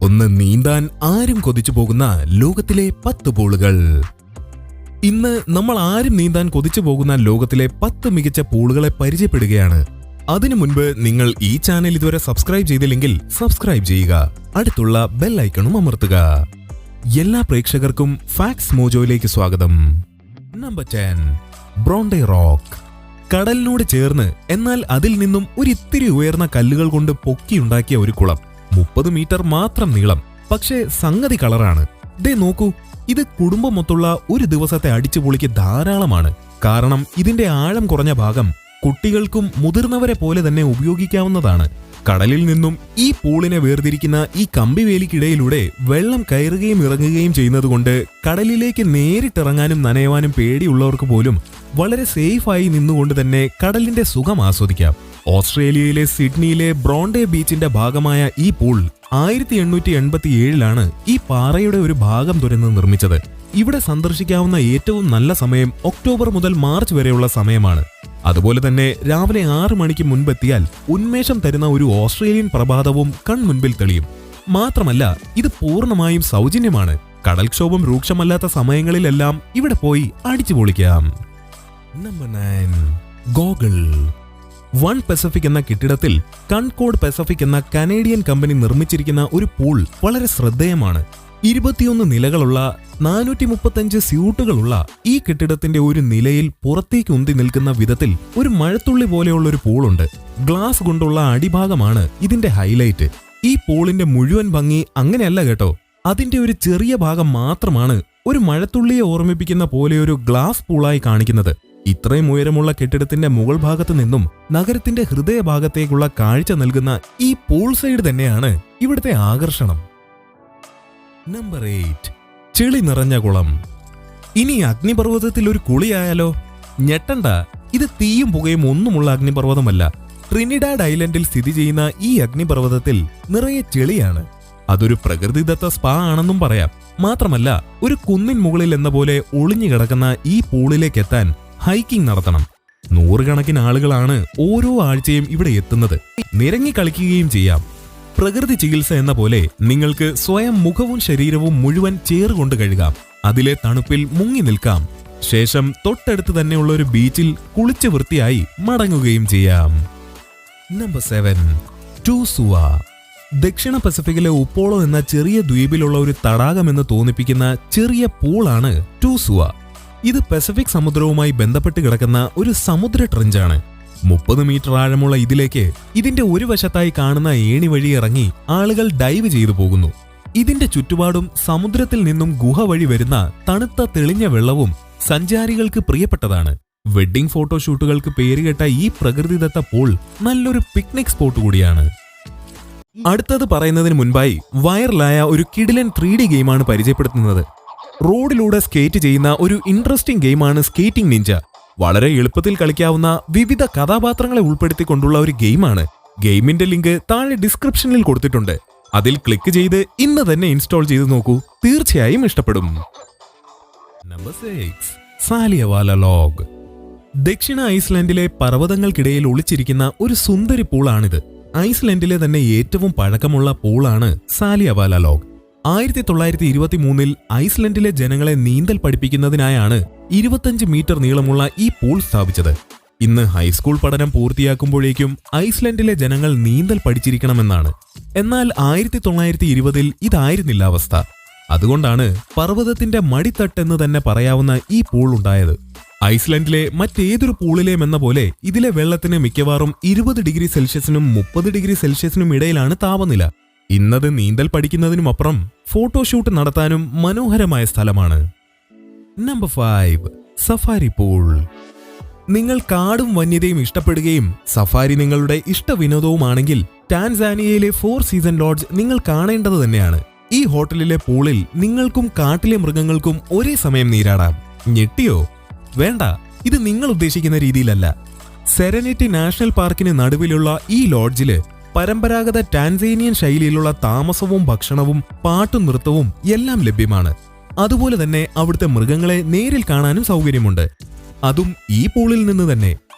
ഒന്ന് നീന്താൻ ആരും കൊതിച്ചു പോകുന്ന ലോകത്തിലെ 10 പൂളുകൾ. ഇന്ന് നമ്മൾ ആരും നീന്താൻ കൊതിച്ചു പോകുന്ന ലോകത്തിലെ 10 മികച്ച പൂളുകളെ പരിചയപ്പെടുകയാണ്. അതിനു മുൻപ് നിങ്ങൾ ഈ ചാനൽ ഇതുവരെ സബ്സ്ക്രൈബ് ചെയ്തില്ലെങ്കിൽ സബ്സ്ക്രൈബ് ചെയ്യുക. അടുത്തുള്ള ബെൽ ഐക്കണും അമർത്തുക. എല്ലാ പ്രേക്ഷകർക്കും ഫാക്സ് മോജോയിലേക്ക് സ്വാഗതം. Number 10, ബ്രോണ്ടേ rock. കടലിനോട് ചേർന്ന് എന്നാൽ അതിൽ നിന്നും ഒരിത്തിരി ഉയർന്ന കല്ലുകൾ കൊണ്ട് പൊക്കിയുണ്ടാക്കിയ ഒരു കുളം. 30 മീറ്റർ മാത്രം നീളം. പക്ഷേ സംഗതി കളറാണ്. ദേ നോക്കൂ, ഇത് കുടുംബമൊത്തുള്ള ഒരു ദിവസത്തെ അടിച്ചുപൊളിക്ക് ധാരാളമാണ്. കാരണം ഇതിന്റെ ആഴം കുറഞ്ഞ ഭാഗം കുട്ടികൾക്കും മുതിർന്നവരെ പോലെ തന്നെ ഉപയോഗിക്കാവുന്നതാണ്. കടലിൽ നിന്നും ഈ പൂളിനെ വേർതിരിക്കുന്ന ഈ കമ്പിവേലിക്കിടയിലൂടെ വെള്ളം കയറുകയും ഇറങ്ങുകയും ചെയ്യുന്നതുകൊണ്ട് കടലിലേക്ക് നേരിട്ടിറങ്ങാനും നനയുവാനും പേടിയുള്ളവർക്ക് പോലും വളരെ സേഫായി നിന്നുകൊണ്ട് തന്നെ കടലിന്റെ സുഖം ആസ്വദിക്കാം. ഓസ്ട്രേലിയയിലെ സിഡ്നിയിലെ ബ്രോണ്ടേ ബീച്ചിന്റെ ഭാഗമായ ഈ പൂൾ 1887 ഈ പാറയുടെ ഒരു ഭാഗം തുരന്ന് നിർമ്മിച്ചത്. ഇവിടെ സന്ദർശിക്കാവുന്ന ഏറ്റവും നല്ല സമയം ഒക്ടോബർ മുതൽ മാർച്ച് വരെയുള്ള സമയമാണ്. അതുപോലെ തന്നെ രാവിലെ 6 മണിക്ക് മുൻപെത്തിയാൽ ഉന്മേഷം തരുന്ന ഒരു ഓസ്ട്രേലിയൻ പ്രഭാതവും കൺമുൻപിൽ തെളിയും. മാത്രമല്ല ഇത് പൂർണ്ണമായും സൗജന്യമാണ്. കടൽക്ഷോഭം രൂക്ഷമല്ലാത്ത സമയങ്ങളിലെല്ലാം ഇവിടെ പോയി അടിച്ചു പൊളിക്കാം. Number 9, goggle. വൺ പസഫിക് എന്ന കെട്ടിടത്തിൽ കൺകോർഡ് പസഫിക് എന്ന കനേഡിയൻ കമ്പനി നിർമ്മിച്ചിരിക്കുന്ന ഒരു പൂൾ വളരെ ശ്രദ്ധേയമാണ്. 21 നിലകളുള്ള 435 സ്യൂട്ടുകളുള്ള ഈ കെട്ടിടത്തിന്റെ ഒരു നിലയിൽ പുറത്തേക്ക് ഉന്തി നിൽക്കുന്ന വിധത്തിൽ ഒരു മഴത്തുള്ളി പോലെയുള്ള ഒരു പൂളുണ്ട്. ഗ്ലാസ് കൊണ്ടുള്ള അടിഭാഗമാണ് ഇതിന്റെ ഹൈലൈറ്റ്. ഈ പൂളിന്റെ മുഴുവൻ ഭംഗി അങ്ങനെയല്ല കേട്ടോ. അതിന്റെ ഒരു ചെറിയ ഭാഗം മാത്രമാണ് ഒരു മഴത്തുള്ളിയെ ഓർമ്മിപ്പിക്കുന്ന പോലെ ഒരു ഗ്ലാസ് പൂളായി കാണിക്കുന്നത്. ഇത്രയും ഉയരമുള്ള കെട്ടിടത്തിന്റെ മുകൾ ഭാഗത്ത് നിന്നും നഗരത്തിന്റെ ഹൃദയഭാഗത്തേക്കുള്ള കാഴ്ച നൽകുന്ന ഈ പൂൾ സൈഡ് തന്നെയാണ് ഇവിടുത്തെ ആകർഷണം. നമ്പർ 8, ചെളി നിറഞ്ഞ കുളം. ഇനി അഗ്നിപർവ്വതത്തിൽ ഒരു കുളിയായാലോ? ഞെട്ടണ്ട, ഇത് തീയും പുകയും ഒന്നുമുള്ള അഗ്നിപർവ്വതമല്ല. ട്രിനിഡാഡ് ഐലൻഡിൽ സ്ഥിതി ചെയ്യുന്ന ഈ അഗ്നിപർവ്വതത്തിൽ നിറയെ ചെളിയാണ്. അതൊരു പ്രകൃതിദത്ത സ്പാ ആണെന്നും പറയാം. മാത്രമല്ല ഒരു കുന്നിൻ മുകളിൽ എന്ന പോലെ ഒളിഞ്ഞു കിടക്കുന്ന ഈ പൂളിലേക്ക് എത്താൻ ഹൈക്കിംഗ് നടത്തണം. 100 കണക്കിന് ആളുകളാണ് ഓരോ ആഴ്ചയും ഇവിടെ എത്തുന്നത്. നിരങ്ങി കളിക്കുകയും ചെയ്യാം. പ്രകൃതി ചികിത്സ എന്ന പോലെ നിങ്ങൾക്ക് സ്വയം മുഖവും ശരീരവും മുഴുവൻ ചേറുകൊണ്ട് കഴുകാം. അതിലെ തണുപ്പിൽ മുങ്ങി നിൽക്കാം. ശേഷം തൊട്ടടുത്ത് തന്നെയുള്ള ഒരു ബീച്ചിൽ കുളിച്ച് വൃത്തിയായി മടങ്ങുകയും ചെയ്യാം. നമ്പർ 7, ടൂസുവ. ദക്ഷിണ പസഫിക്കിലെ ഉപ്പോളോ എന്ന ചെറിയ ദ്വീപിലുള്ള ഒരു തടാകമെന്ന് തോന്നിപ്പിക്കുന്ന ചെറിയ പൂളാണ് ടൂസുവ. ഇത് പസഫിക് സമുദ്രവുമായി ബന്ധപ്പെട്ട് കിടക്കുന്ന ഒരു സമുദ്ര ട്രെഞ്ചാണ്. 30 മീറ്റർ ആഴമുള്ള ഇതിലേക്ക് ഇതിന്റെ ഒരു വശത്തായി കാണുന്ന ഏണി വഴി ഇറങ്ങി ആളുകൾ ഡൈവ് ചെയ്തു പോകുന്നു. ഇതിന്റെ ചുറ്റുപാടും സമുദ്രത്തിൽ നിന്നും ഗുഹ വഴി വരുന്ന തണുത്ത തെളിഞ്ഞ വെള്ളവും സഞ്ചാരികൾക്ക് പ്രിയപ്പെട്ടതാണ്. വെഡ്ഡിംഗ് ഫോട്ടോഷൂട്ടുകൾക്ക് പേരുകേട്ട ഈ പ്രകൃതിദത്ത പൂൾ നല്ലൊരു പിക്നിക് സ്പോട്ട് കൂടിയാണ്. അടുത്തത് പറയുന്നതിന് മുൻപായി വൈറലായ ഒരു കിടിലൻ 3D ഗെയിമാണ് പരിചയപ്പെടുത്തുന്നത്. റോഡിലൂടെ സ്കേറ്റ് ചെയ്യുന്ന ഒരു ഇൻട്രസ്റ്റിംഗ് ഗെയിമാണ് സ്കേറ്റിംഗ് നിഞ്ച. വളരെ എളുപ്പത്തിൽ കളിക്കാവുന്ന വിവിധ കഥാപാത്രങ്ങളെ ഉൾപ്പെടുത്തിക്കൊണ്ടുള്ള ഒരു ഗെയിമാണ്. ഗെയിമിന്റെ ലിങ്ക് താഴെ ഡിസ്ക്രിപ്ഷനിൽ കൊടുത്തിട്ടുണ്ട്. അതിൽ ക്ലിക്ക് ചെയ്ത് ഇന്ന് തന്നെ ഇൻസ്റ്റാൾ ചെയ്ത് നോക്കൂ. തീർച്ചയായും ഇഷ്ടപ്പെടും. നമ്പർ 6, സാലിയവാല ലോഗ്. ദക്ഷിണ ഐസ്ലാൻഡിലെ പർവ്വതങ്ങൾക്കിടയിൽ ഒളിച്ചിരിക്കുന്ന ഒരു സുന്ദരി പൂളാണിത്. ഐസ്ലാൻഡിലെ തന്നെ ഏറ്റവും പഴക്കമുള്ള പൂളാണ് സാലിയവാല ലോഗ്. 1923 ഐസ്ലൻഡിലെ ജനങ്ങളെ നീന്തൽ പഠിപ്പിക്കുന്നതിനായാണ് 25 മീറ്റർ നീളമുള്ള ഈ പൂൾ സ്ഥാപിച്ചത്. ഇന്ന് ഹൈസ്കൂൾ പഠനം പൂർത്തിയാക്കുമ്പോഴേക്കും ഐസ്ലൻഡിലെ ജനങ്ങൾ നീന്തൽ പഠിച്ചിരിക്കണമെന്നാണ്. എന്നാൽ 1920 ഇതായിരുന്നില്ല അവസ്ഥ. അതുകൊണ്ടാണ് പർവ്വതത്തിന്റെ മടിത്തട്ടെന്ന് തന്നെ പറയാവുന്ന ഈ പൂൾ ഉണ്ടായത്. ഐസ്ലൻഡിലെ മറ്റേതൊരു പൂളിലെയും എന്ന പോലെ ഇതിലെ വെള്ളത്തിന് മിക്കവാറും 20 ഡിഗ്രി സെൽഷ്യസിനും 30 ഡിഗ്രി സെൽഷ്യസിനും ഇടയിലാണ് താപനില. ഇന്നത് നീന്തൽ പഠിക്കുന്നതിനുമപ്പുറം ഫോട്ടോഷൂട്ട് നടത്താനും മനോഹരമായ സ്ഥലമാണ്. Number 5, safari pool. നിങ്ങൾ കാടും വന്യതയും ഇഷ്ടപ്പെടുകയും സഫാരി നിങ്ങളുടെ ഇഷ്ടവിനോദവുമാണെങ്കിൽ ടാൻസാനിയയിലെ 4 സീസൺ ലോഡ്ജ് നിങ്ങൾ കാണേണ്ടത് തന്നെയാണ്. ഈ ഹോട്ടലിലെ പൂളിൽ നിങ്ങൾക്കും കാട്ടിലെ മൃഗങ്ങൾക്കും ഒരേ സമയം നീരാടാം. ഞെട്ടിയോ? വേണ്ട, ഇത് നിങ്ങൾ ഉദ്ദേശിക്കുന്ന രീതിയിലല്ല. സെറനിറ്റി നാഷണൽ പാർക്കിന് നടുവിലുള്ള ഈ ലോഡ്ജില് പരമ്പരാഗത ടാൻസേനിയൻ ശൈലിയിലുള്ള താമസവും ഭക്ഷണവും പാട്ടും നൃത്തവും എല്ലാം ലഭ്യമാണ്. അതുപോലെ തന്നെ അവിടുത്തെ മൃഗങ്ങളെ നേരിൽ കാണാനും സൗകര്യമുണ്ട്. അതും ഈ പൂളിൽ നിന്ന് തന്നെ.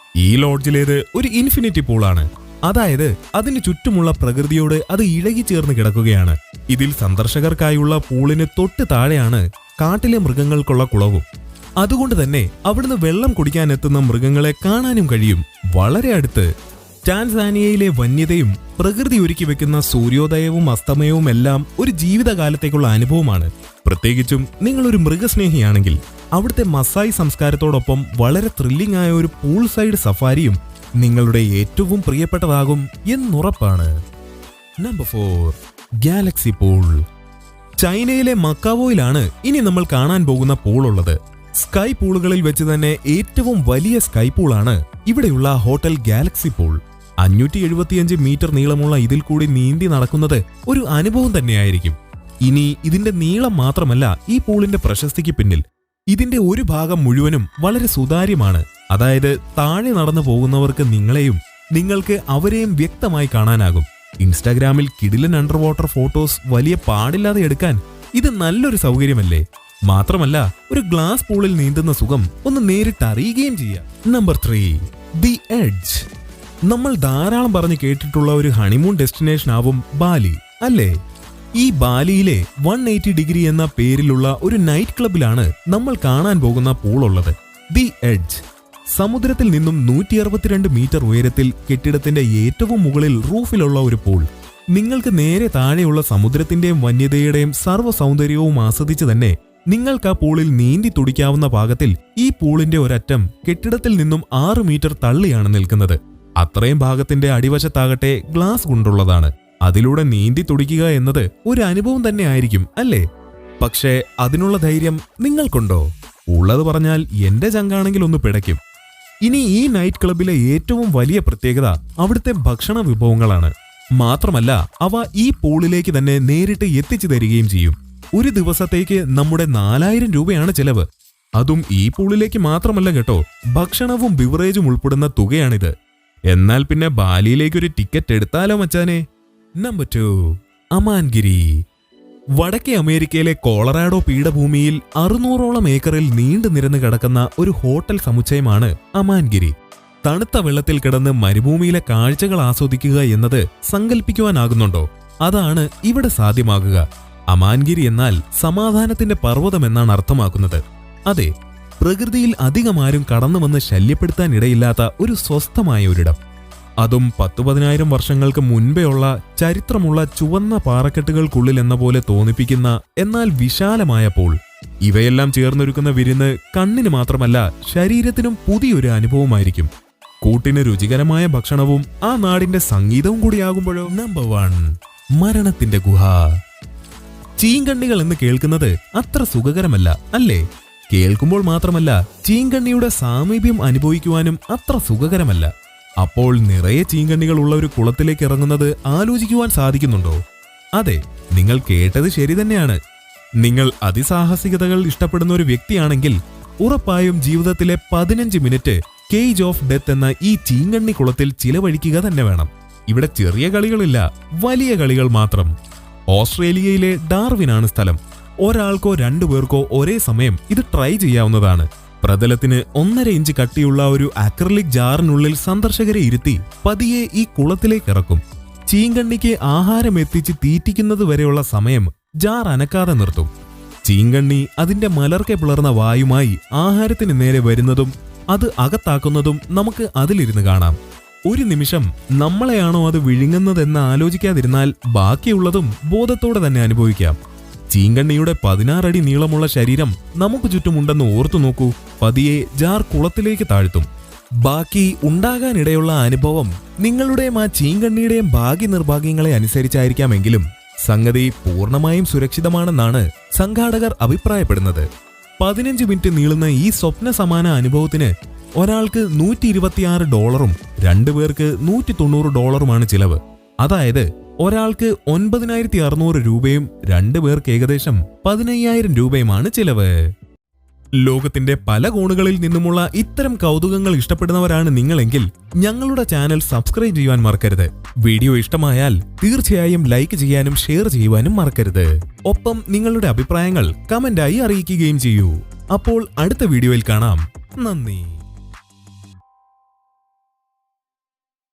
ഈ ലോഡ്ജിലേത് ഒരു ഇൻഫിനിറ്റി പൂളാണ്. അതായത് അതിന് ചുറ്റുമുള്ള പ്രകൃതിയോട് അത് ഇഴകിച്ചേർന്ന് കിടക്കുകയാണ്. ഇതിൽ സന്ദർശകർക്കായുള്ള പൂളിന് തൊട്ട് താഴെയാണ് കാട്ടിലെ മൃഗങ്ങൾക്കുള്ള കുളവും. അതുകൊണ്ട് തന്നെ അവിടുന്ന് വെള്ളം കുടിക്കാനെത്തുന്ന മൃഗങ്ങളെ കാണാനും കഴിയും വളരെ അടുത്ത്. ടാൻസാനിയയിലെ വന്യതയും പ്രകൃതി ഒരുക്കി വെക്കുന്ന സൂര്യോദയവും അസ്തമയവും എല്ലാം ഒരു ജീവിതകാലത്തേക്കുള്ള അനുഭവമാണ്. പ്രത്യേകിച്ചും നിങ്ങളൊരു മൃഗസ്നേഹിയാണെങ്കിൽ അവിടുത്തെ മസായി സംസ്കാരത്തോടൊപ്പം വളരെ ത്രില്ലിംഗ് ആയ ഒരു പൂൾ സൈഡ് സഫാരിയും നിങ്ങളുടെ ഏറ്റവും പ്രിയപ്പെട്ടതാകും എന്നുറപ്പാണ്. Number 4, galaxy pool. ചൈനയിലെ മക്കാവോയിലാണ് ഇനി നമ്മൾ കാണാൻ പോകുന്ന പൂൾ ഉള്ളത്. സ്കൈ പൂളുകളിൽ വെച്ച് തന്നെ ഏറ്റവും വലിയ സ്കൈ പൂളാണ് ഇവിടെയുള്ള ഹോട്ടൽ ഗാലക്സി പൂൾ. 575 മീറ്റർ നീളമുള്ള ഇതിൽ കൂടി നീന്തി നടക്കുന്നത് ഒരു അനുഭവം തന്നെയായിരിക്കും. ഇനി ഇതിന്റെ നീളം മാത്രമല്ല ഈ പൂളിന്റെ പ്രശസ്തിക്ക് പിന്നിൽ. ഇതിന്റെ ഒരു ഭാഗം മുഴുവനും വളരെ സുതാര്യമാണ്. അതായത് താഴെ നടന്നു പോകുന്നവർക്ക് നിങ്ങളെയും നിങ്ങൾക്ക് അവരെയും വ്യക്തമായി കാണാനാകും. ഇൻസ്റ്റാഗ്രാമിൽ കിടിലൻ അണ്ടർ വാട്ടർ ഫോട്ടോസ് വലിയ പാടില്ലാതെ എടുക്കാൻ ഇത് നല്ലൊരു സൗകര്യമല്ലേ? മാത്രമല്ല ഒരു ഗ്ലാസ് പൂളിൽ നീന്തുന്ന സുഖം ഒന്ന് നേരിട്ട് അറിയുകയും ചെയ്യാം. Number 3, the edge. നമ്മൾ ധാരാളം പറഞ്ഞു കേട്ടിട്ടുള്ള ഒരു ഹണിമൂൺ ഡെസ്റ്റിനേഷൻ ആവും ബാലി, അല്ലേ? ഈ ബാലിയിലെ 180 ഡിഗ്രി എന്ന പേരിലുള്ള ഒരു നൈറ്റ് ക്ലബിലാണ് നമ്മൾ കാണാൻ പോകുന്ന പൂൾ ഉള്ളത്. ദി എഡ്ജ് സമുദ്രത്തിൽ നിന്നും 162 മീറ്റർ ഉയരത്തിൽ കെട്ടിടത്തിന്റെ ഏറ്റവും മുകളിൽ റൂഫിലുള്ള ഒരു പൂൾ. നിങ്ങൾക്ക് നേരെ താഴെയുള്ള സമുദ്രത്തിന്റെയും വന്യതയുടെയും സർവ്വ സൗന്ദര്യവും ആസ്വദിച്ച് തന്നെ നിങ്ങൾക്ക് ആ പൂളിൽ നീന്തി തുടിക്കാവുന്ന പാകത്തിൽ ഈ പൂളിന്റെ ഒരറ്റം കെട്ടിടത്തിൽ നിന്നും 6 മീറ്റർ തള്ളിയാണ് നിൽക്കുന്നത്. അത്രയും ഭാഗത്തിന്റെ അടിവശത്താകട്ടെ ഗ്ലാസ് കൊണ്ടുള്ളതാണ്. അതിലൂടെ നീന്തി തുടിക്കുക എന്നത് ഒരു അനുഭവം തന്നെ ആയിരിക്കും, അല്ലേ? പക്ഷേ അതിനുള്ള ധൈര്യം നിങ്ങൾക്കുണ്ടോ? ഉള്ളത് പറഞ്ഞാൽ എന്റെ ചങ്കാണെങ്കിൽ ഒന്ന് പിടയ്ക്കും. ഇനി ഈ നൈറ്റ് ക്ലബിലെ ഏറ്റവും വലിയ പ്രത്യേകത അവിടുത്തെ ഭക്ഷണ വിഭവങ്ങളാണ്. മാത്രമല്ല അവ ഈ പൂളിലേക്ക് തന്നെ നേരിട്ട് എത്തിച്ചു തരികയും ചെയ്യും. ഒരു ദിവസത്തേക്ക് നമ്മുടെ 4000 രൂപയാണ് ചെലവ്. അതും ഈ പൂളിലേക്ക് മാത്രമല്ല കേട്ടോ, ഭക്ഷണവും ബിവറേജും ഉൾപ്പെടുന്ന തുകയാണിത്. എന്നാൽ പിന്നെ ബാലിയിലേക്കൊരു ടിക്കറ്റ് എടുത്താലോ മച്ചാനെ? നമ്പർ 2, അമാൻഗിരി. വടക്കേ അമേരിക്കയിലെ കോളറാഡോ പീഠഭൂമിയിൽ 600ഓളം ഏക്കറിൽ നീണ്ടു നിരന്ന് കിടക്കുന്ന ഒരു ഹോട്ടൽ സമുച്ചയമാണ് അമാൻഗിരി. തണുത്ത വെള്ളത്തിൽ കിടന്ന് മരുഭൂമിയിലെ കാഴ്ചകൾ ആസ്വദിക്കുക എന്നത് സങ്കല്പിക്കുവാനാകുന്നുണ്ടോ? അതാണ് ഇവിടെ സാധ്യമാകുക. അമാൻഗിരി എന്നാൽ സമാധാനത്തിന്റെ പർവ്വതം എന്നാണ് അർത്ഥമാക്കുന്നത്. അതെ, പ്രകൃതിയിൽ അധികമാരും കടന്നു വന്ന് ശല്യപ്പെടുത്താനിടയില്ലാത്ത ഒരു സ്വസ്ഥമായ ഒരിടം. അതും 10,000 വർഷങ്ങൾക്ക് മുൻപേ ഉള്ള ചരിത്രമുള്ള ചുവന്ന പാറക്കെട്ടുകൾക്കുള്ളിൽ എന്ന പോലെ തോന്നിപ്പിക്കുന്ന എന്നാൽ വിശാലമായ പൂൾ. ഇവയെല്ലാം ചേർന്നൊരുക്കുന്ന വിരുന്ന് കണ്ണിന് മാത്രമല്ല ശരീരത്തിനും പുതിയൊരു അനുഭവമായിരിക്കും. കൂട്ടിന് രുചികരമായ ഭക്ഷണവും ആ നാടിന്റെ സംഗീതവും കൂടിയാകുമ്പോഴോ? നമ്പർ 1, മരണത്തിന്റെ ഗുഹ. ചീങ്കണ്ണികൾ എന്ന് കേൾക്കുന്നത് അത്ര സുഖകരമല്ല, അല്ലേ? കേൾക്കുമ്പോൾ മാത്രമല്ല ചീങ്കണ്ണിയുടെ സാമീപ്യം അനുഭവിക്കുവാനും അത്ര സുഖകരമല്ല. അപ്പോൾ നിറയെ ചീങ്കണ്ണികൾ ഉള്ള ഒരു കുളത്തിലേക്ക് ഇറങ്ങുന്നത് ആലോചിക്കുവാൻ സാധിക്കുന്നുണ്ടോ? അതെ, നിങ്ങൾ കേട്ടത് ശരി തന്നെയാണ്. നിങ്ങൾ അതിസാഹസികതകൾ ഇഷ്ടപ്പെടുന്ന ഒരു വ്യക്തിയാണെങ്കിൽ ഉറപ്പായും ജീവിതത്തിലെ 15 മിനിറ്റ് കേജ് ഓഫ് ഡെത്ത് എന്ന ഈ ചീങ്കണ്ണി കുളത്തിൽ ചിലവഴിക്കുക തന്നെ വേണം. ഇവിടെ ചെറിയ കളികളില്ല, വലിയ കളികൾ മാത്രം. ഓസ്ട്രേലിയയിലെ ഡാർവിനാണ് സ്ഥലം. ഒരാൾക്കോ 2 പേർക്കോ ഒരേ സമയം ഇത് ട്രൈ ചെയ്യാവുന്നതാണ്. പ്രതലത്തിന് 1.5 ഇഞ്ച് കട്ടിയുള്ള ഒരു അക്രിലിക് ജാറിനുള്ളിൽ സന്ദർശകരെ ഇരുത്തി പതിയെ ഈ കുളത്തിലേക്ക് ഇറക്കും. ചീങ്കണ്ണിക്ക് ആഹാരം എത്തിച്ച് തീറ്റിക്കുന്നത് വരെയുള്ള സമയം ജാർ അനക്കാതെ നിർത്തും. ചീങ്കണ്ണി അതിന്റെ മലർക്കെ പിളർന്ന വായുമായി ആഹാരത്തിന് നേരെ വരുന്നതും അത് അകത്താക്കുന്നതും നമുക്ക് അതിലിരുന്ന് കാണാം. ഒരു നിമിഷം നമ്മളെയാണോ അത് വിഴുങ്ങുന്നതെന്ന് ആലോചിക്കാതിരുന്നാൽ ബാക്കിയുള്ളതും ബോധത്തോടെ തന്നെ അനുഭവിക്കാം. ചീങ്കണ്ണിയുടെ 16 അടി നീളമുള്ള ശരീരം നമുക്ക് ചുറ്റുമുണ്ടെന്ന് ഓർത്തു നോക്കൂ. പതിയെ ജാർ കുളത്തിലേക്ക് താഴ്ത്തും. ബാക്കി ഉണ്ടാകാനിടയുള്ള അനുഭവം നിങ്ങളുടെയും ആ ചീങ്കണ്ണിയുടെയും ഭാഗ്യനിർഭാഗ്യങ്ങളെ അനുസരിച്ചായിരിക്കാമെങ്കിലും സംഗതി പൂർണ്ണമായും സുരക്ഷിതമാണെന്നാണ് സംഘാടകർ അഭിപ്രായപ്പെടുന്നത്. 15 മിനിറ്റ് നീളുന്ന ഈ സ്വപ്ന സമാന അനുഭവത്തിന് ഒരാൾക്ക് $126, 2 പേർക്ക് $190 ചിലവ്. അതായത് ഒരാൾക്ക് 9,600 രൂപയും 2 പേർക്ക് ഏകദേശം 15,000 രൂപയുമാണ് ചിലവ്. ലോകത്തിന്റെ പല കോണുകളിൽ നിന്നുമുള്ള ഇത്തരം കൗതുകങ്ങൾ ഇഷ്ടപ്പെടുന്നവരാണ് നിങ്ങളെങ്കിൽ ഞങ്ങളുടെ ചാനൽ സബ്സ്ക്രൈബ് ചെയ്യുവാൻ മറക്കരുത്. വീഡിയോ ഇഷ്ടമായാൽ തീർച്ചയായും ലൈക്ക് ചെയ്യാനും ഷെയർ ചെയ്യുവാനും മറക്കരുത്. ഒപ്പം നിങ്ങളുടെ അഭിപ്രായങ്ങൾ കമന്റായി അറിയിക്കുകയും ചെയ്യൂ. അപ്പോൾ അടുത്ത വീഡിയോയിൽ കാണാം. നന്ദി.